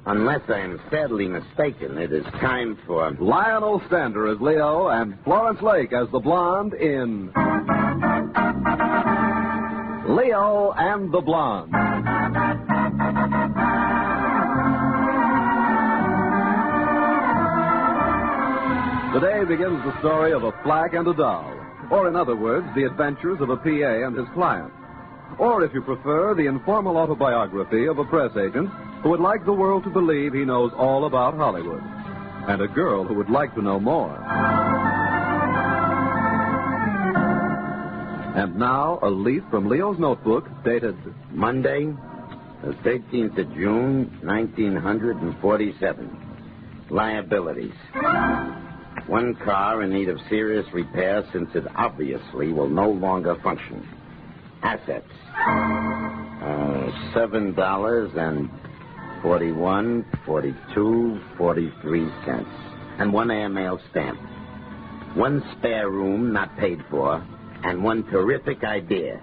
Unless I am sadly mistaken, it is time for... Lionel Stander as Leo and Florence Lake as the blonde in... Leo and the Blonde. Today begins the story of a flack and a doll. Or, in other words, the adventures of a PA and his client. Or, if you prefer, the informal autobiography of a press agent who would like the world to believe he knows all about Hollywood. And a girl who would like to know more. And now, a leaf from Leo's notebook dated Monday, the 13th of June, 1947. Liabilities. One car in need of serious repair since it obviously will no longer function. Assets. $7.41, 42, 43 cents. And one airmail stamp. One spare room not paid for. And one terrific idea.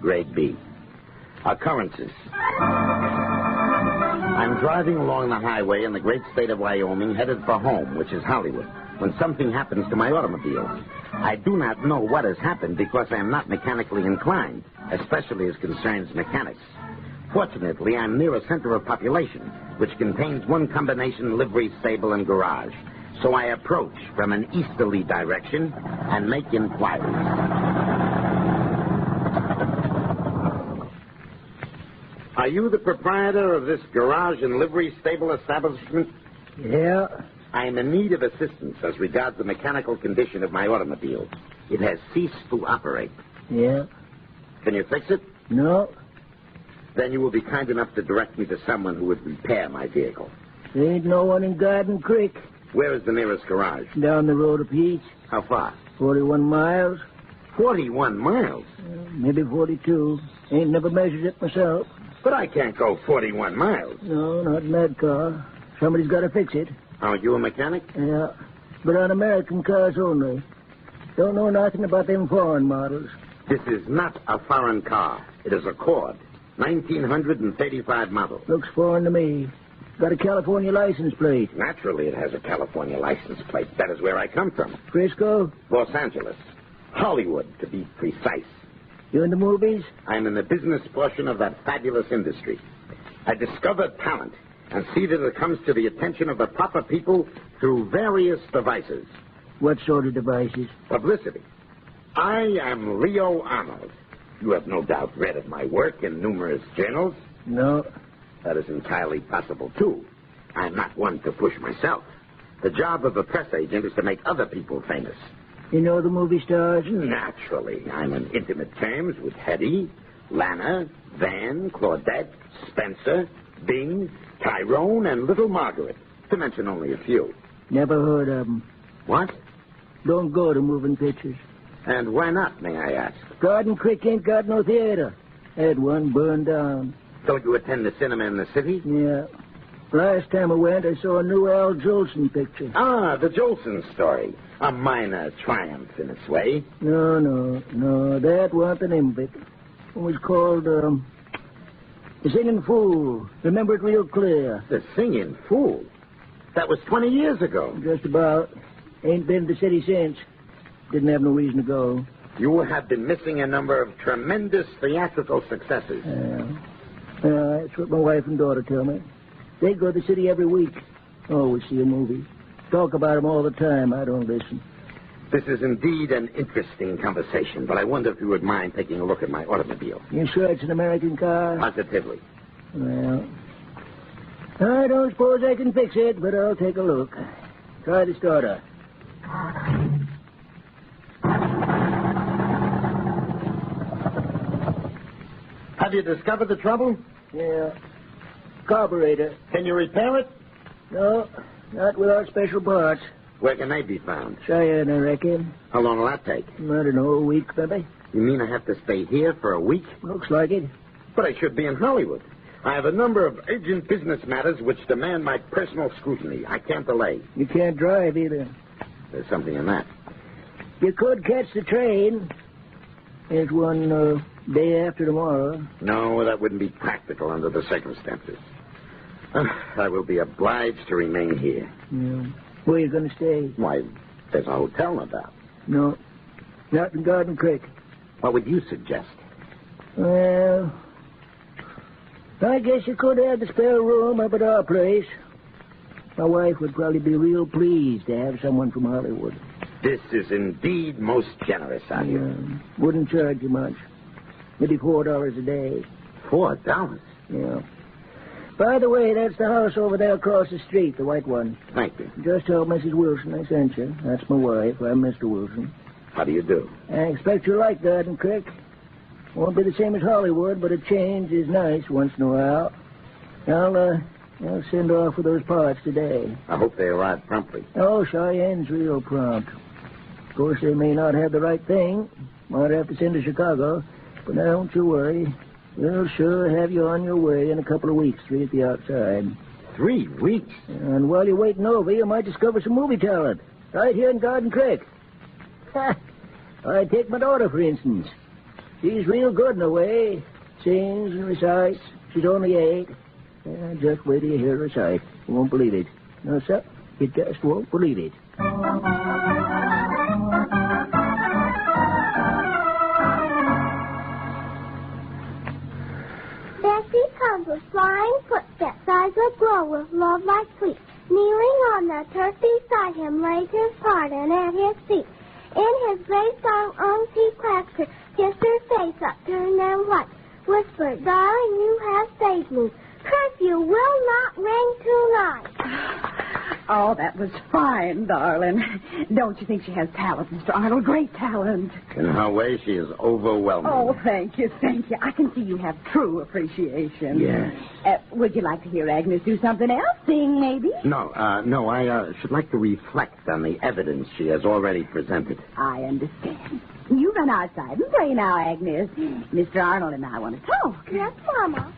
Grade B. Occurrences. I'm driving along the highway in the great state of Wyoming, headed for home, which is Hollywood, when something happens to my automobile. I do not know what has happened because I am not mechanically inclined, especially as concerns mechanics. Fortunately, I'm near a center of population, which contains one combination livery stable and garage. So I approach from an easterly direction and make inquiries. Are you the proprietor of this garage and livery stable establishment? Yeah. I am in need of assistance as regards the mechanical condition of my automobile. It has ceased to operate. Yeah. Can you fix it? No. Then you will be kind enough to direct me to someone who would repair my vehicle. There ain't no one in Garden Creek. Where is the nearest garage? Down the road a piece. How far? 41 miles. 41 miles? Maybe 42. Ain't never measured it myself. But I can't go 41 miles. No, not in that car. Somebody's got to fix it. Are you a mechanic? Yeah, but on American cars only. Don't know nothing about them foreign models. This is not a foreign car. It is a Cord. 1935 model. Looks foreign to me. Got a California license plate. Naturally, it has a California license plate. That is where I come from. Frisco? Los Angeles. Hollywood, to be precise. You in the movies? I'm in the business portion of that fabulous industry. I discover talent and see that it comes to the attention of the proper people through various devices. What sort of devices? Publicity. I am Leo Arnold. You have no doubt read of my work in numerous journals. No. That is entirely possible, too. I'm not one to push myself. The job of a press agent is to make other people famous. You know the movie stars? Naturally. I'm on intimate terms with Hetty, Lana, Van, Claudette, Spencer, Bing, Tyrone, and Little Margaret, to mention only a few. Never heard of them. What? Don't go to moving pictures. And why not, may I ask? Garden Creek ain't got no theater. Had one burned down. Don't you attend the cinema in the city? Yeah. Last time I went, I saw a new Al Jolson picture. Ah, the Jolson story. A minor triumph in its way. No. That wasn't an it. It was called, The Singing Fool. Remember it real clear. The Singing Fool? That was 20 years ago. Just about. Ain't been to the city since. Didn't have no reason to go. You have been missing a number of tremendous theatrical successes. That's what my wife and daughter tell me. They go to the city every week. Always see a movie. Talk about them all the time. I don't listen. This is indeed an interesting conversation, but I wonder if you would mind taking a look at my automobile. You sure it's an American car? Positively. Well, I don't suppose I can fix it, but I'll take a look. Try the starter. Have you discovered the trouble? Yeah. Carburetor. Can you repair it? No, not without special parts. Where can they be found? Cheyenne, I reckon. How long will that take? I don't know, a week, maybe. You mean I have to stay here for a week? Looks like it. But I should be in Hollywood. I have a number of urgent business matters which demand my personal scrutiny. I can't delay. You can't drive either. There's something in that. You could catch the train. There's one day after tomorrow. No, that wouldn't be practical under the circumstances. I will be obliged to remain here. Yeah. Where are you going to stay? Why, there's a hotel about. No, not in Garden Creek. What would you suggest? Well, I guess you could have the spare room up at our place. My wife would probably be real pleased to have someone from Hollywood. This is indeed most generous of you. Wouldn't charge you much. Maybe $4 a day. $4? Yeah. By the way, that's the house over there across the street, the white one. Thank you. Just tell Mrs. Wilson I sent you. That's my wife. I'm Mr. Wilson. How do you do? I expect you'll like Garden Creek. Won't be the same as Hollywood, but a change is nice once in a while. I'll send off for those parts today. I hope they arrive promptly. Oh, Cheyenne's real prompt. Of course, they may not have the right thing. Might have to send to Chicago. But now, don't you worry. We'll sure have you on your way in a couple of weeks, 3 at the outside. 3 weeks? And while you're waiting over, you might discover some movie talent. Right here in Garden Creek. I take my daughter, for instance. She's real good in a way. Sings and recites. She's only 8. Just wait till you hear her recite. You won't believe it. No, sir. You just won't believe it. Bessie comes with flying footsteps, eyes that glow with love like sweet. Kneeling on the turf beside him lays his pardon at his feet. In his gray strong arms he clasped her, kissed her face upturned and white, whispered, "Darling, you have saved me. Curfew will not ring tonight." Oh, that was fine, darling. Don't you think she has talent, Mr. Arnold? Great talent. In her way, she is overwhelming. Oh, thank you, thank you. I can see you have true appreciation. Yes. Would you like to hear Agnes do something else? Sing, maybe? No. I should like to reflect on the evidence she has already presented. I understand. You run outside and play now, Agnes. Mr. Arnold and I want to talk. Yes, Mama.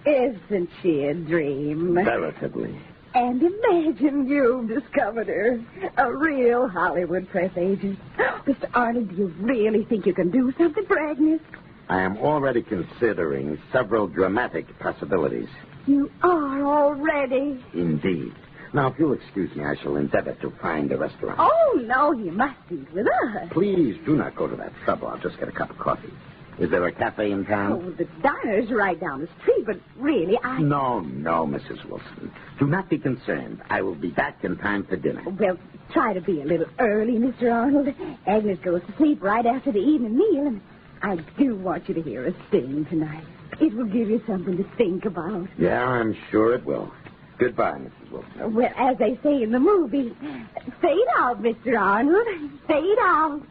Isn't she a dream? Veritably. And imagine you've discovered her. A real Hollywood press agent. Mr. Arnold, do you really think you can do something for Agnes? I am already considering several dramatic possibilities. You are already? Indeed. Now, if you'll excuse me, I shall endeavor to find a restaurant. Oh, no, you must eat with us. Please do not go to that trouble. I'll just get a cup of coffee. Is there a cafe in town? Oh, the diner's right down the street, but really, No, Mrs. Wilson. Do not be concerned. I will be back in time for dinner. Well, try to be a little early, Mr. Arnold. Agnes goes to sleep right after the evening meal, and I do want you to hear us sing tonight. It will give you something to think about. Yeah, I'm sure it will. Goodbye, Mrs. Wilson. Well, as they say in the movies, fade out, Mr. Arnold. Fade out.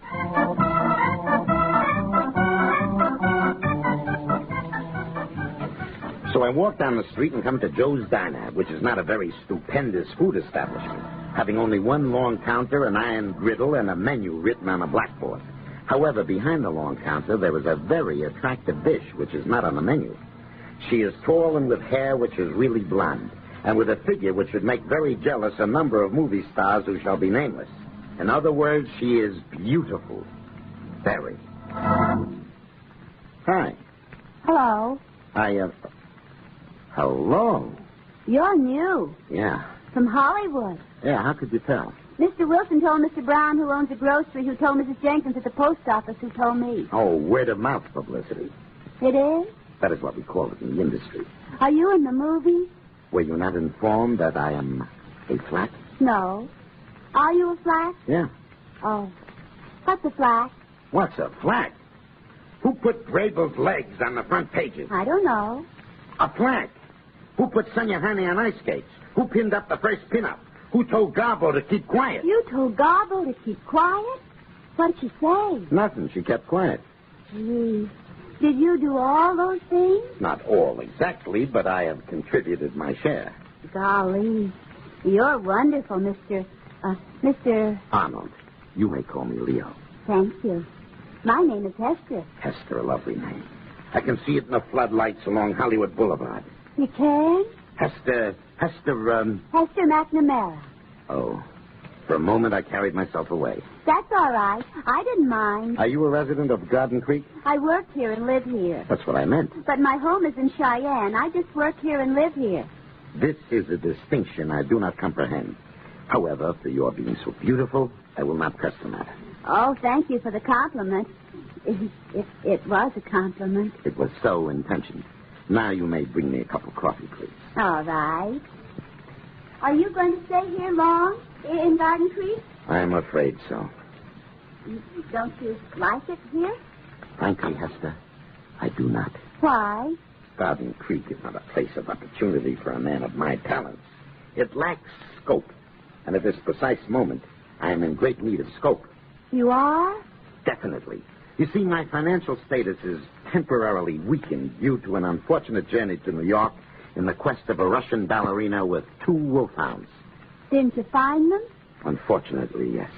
So I walk down the street and come to Joe's Diner, which is not a very stupendous food establishment, having only one long counter, an iron griddle, and a menu written on a blackboard. However, behind the long counter, there is a very attractive dish, which is not on the menu. She is tall and with hair which is really blonde, and with a figure which would make very jealous a number of movie stars who shall be nameless. In other words, she is beautiful. Very. Hi. Hello. Hello. You're new. Yeah. From Hollywood. Yeah, how could you tell? Mr. Wilson told Mr. Brown, who owns a grocery, who told Mrs. Jenkins at the post office, who told me. Oh, word-of-mouth publicity. It is? That is what we call it in the industry. Are you in the movie? Were you not informed that I am a flat? No. Are you a flat? Yeah. Oh. What's a flat? What's a flat? Who put Grable's legs on the front pages? I don't know. A flat. Who put Sonia Honey on ice skates? Who pinned up the first pin-up? Who told Garbo to keep quiet? You told Garbo to keep quiet? What did she say? Nothing. She kept quiet. Gee. Did you do all those things? Not all exactly, but I have contributed my share. Golly. You're wonderful, Mr. Arnold. You may call me Leo. Thank you. My name is Hester. Hester, a lovely name. I can see it in the floodlights along Hollywood Boulevard. You can? Hester, Hester McNamara. Oh. For a moment, I carried myself away. That's all right. I didn't mind. Are you a resident of Garden Creek? I work here and live here. That's what I meant. But my home is in Cheyenne. I just work here and live here. This is a distinction I do not comprehend. However, for your being so beautiful, I will not press the matter. Oh, thank you for the compliment. It was a compliment. It was so intentioned. Now you may bring me a cup of coffee, please. All right. Are you going to stay here long in Garden Creek? I'm afraid so. Don't you like it here? Frankly, Hester, I do not. Why? Garden Creek is not a place of opportunity for a man of my talents. It lacks scope. And at this precise moment, I am in great need of scope. You are? Definitely. You see, my financial status is temporarily weakened due to an unfortunate journey to New York in the quest of a Russian ballerina with 2 wolfhounds. Didn't you find them? Unfortunately, yes.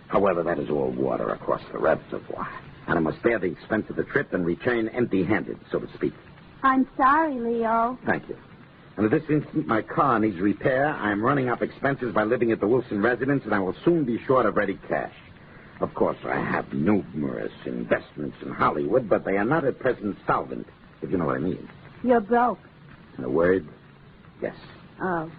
However, that is all water across the reservoir. And I must bear the expense of the trip and return empty-handed, so to speak. I'm sorry, Leo. Thank you. And at this instant, my car needs repair. I'm running up expenses by living at the Wilson residence, and I will soon be short of ready cash. Of course, I have numerous investments in Hollywood, but they are not at present solvent, if you know what I mean. You're broke. In a word, yes. Oh.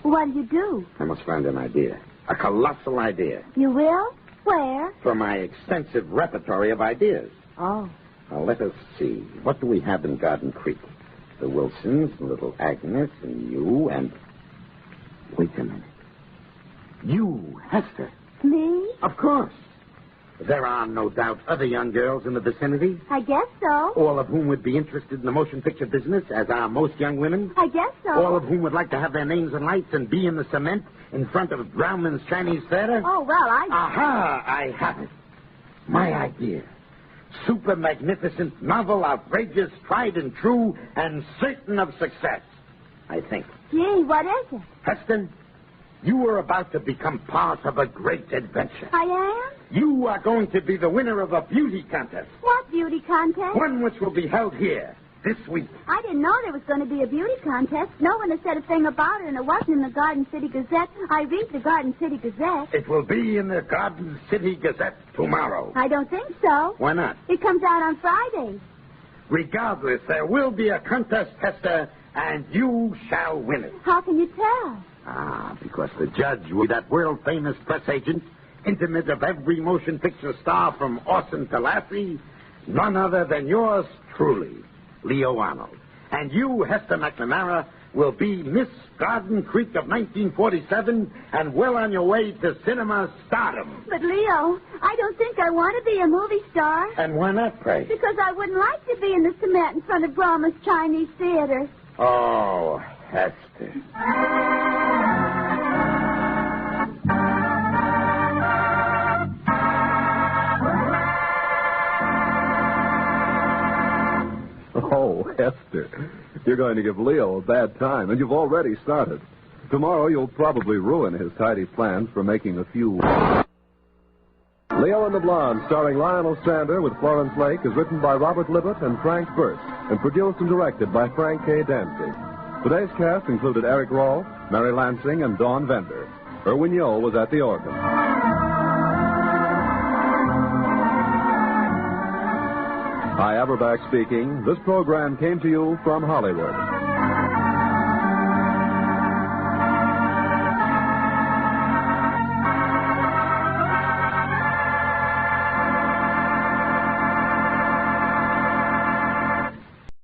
What'll you do? I must find an idea. A colossal idea. You will? Where? For my extensive repertory of ideas. Oh. Now, let us see. What do we have in Garden Creek? The Wilsons, little Agnes, and you, and... Wait a minute. You, Hester. Me? Of course. There are, no doubt, other young girls in the vicinity, I guess so. all of whom would be interested in the motion picture business, as are most young women. I guess so. All of whom would like to have their names and lights and be in the cement in front of Grauman's Chinese Theater. Oh, well, Aha! I have it. My idea. Super magnificent, novel, outrageous, tried and true, and certain of success, I think. Gee, what is it? Heston, you are about to become part of a great adventure. I am? You are going to be the winner of a beauty contest. What beauty contest? One which will be held here this week. I didn't know there was going to be a beauty contest. No one has said a thing about it, and it wasn't in the Garden City Gazette. I read the Garden City Gazette. It will be in the Garden City Gazette tomorrow. I don't think so. Why not? It comes out on Friday. Regardless, there will be a contest, Hester, and you shall win it. How can you tell? Because the judge will be that world-famous press agent, intimate of every motion picture star from Orson to Lassie, none other than yours truly, Leo Arnold. And you, Hester McNamara, will be Miss Garden Creek of 1947 and well on your way to cinema stardom. But, Leo, I don't think I want to be a movie star. And why not, pray? Because I wouldn't like to be in the cement in front of Brahma's Chinese Theater. Oh, Hester. Oh, Hester, you're going to give Leo a bad time, and you've already started. Tomorrow you'll probably ruin his tidy plans for making a few... Leo and the Blonde, starring Lionel Sander with Florence Lake, is written by Robert Libet and Frank Burst, and produced and directed by Frank K. Danzig. Today's cast included Eric Rolfe, Mary Lansing, and Dawn Vender. Irwin Yo was at the organ. Hi, Aberback speaking. This program came to you from Hollywood.